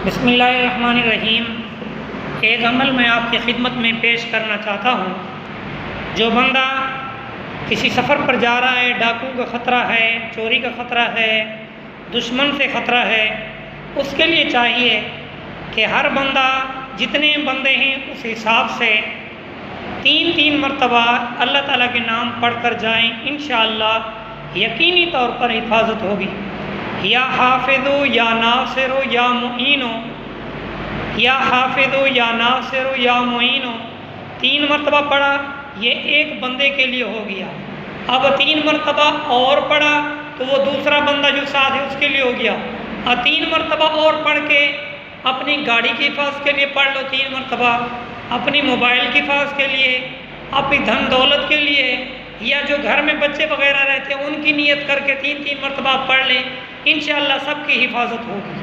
بسم اللہ الرحمن الرحیم۔ ایک عمل میں آپ کی خدمت میں پیش کرنا چاہتا ہوں۔ جو بندہ کسی سفر پر جا رہا ہے، ڈاکو کا خطرہ ہے، چوری کا خطرہ ہے، دشمن سے خطرہ ہے، اس کے لیے چاہیے کہ ہر بندہ جتنے بندے ہیں اس حساب سے 3 مرتبہ اللہ تعالیٰ کے نام پڑھ کر جائیں، انشاءاللہ یقینی طور پر حفاظت ہوگی۔ یا حافظو یا ناصرو یا معینو، یا حافظو یا ناصرو یا معینو 3 مرتبہ پڑھا، یہ ایک بندے کے لیے ہو گیا۔ اب 3 مرتبہ اور پڑھا تو وہ دوسرا بندہ جو ساتھ ہے اس کے لیے ہو گیا۔ اور 3 مرتبہ اور پڑھ کے اپنی گاڑی کی حفاظت کے لیے پڑھ لو 3 مرتبہ، اپنی موبائل کی حفاظت کے لیے، اپنی دھن دولت کے لیے، یا جو گھر میں بچے وغیرہ رہتے ہیں ان کی نیت کر کے 3 مرتبہ پڑھ لیں، انشاءاللہ سب کی حفاظت ہوگی۔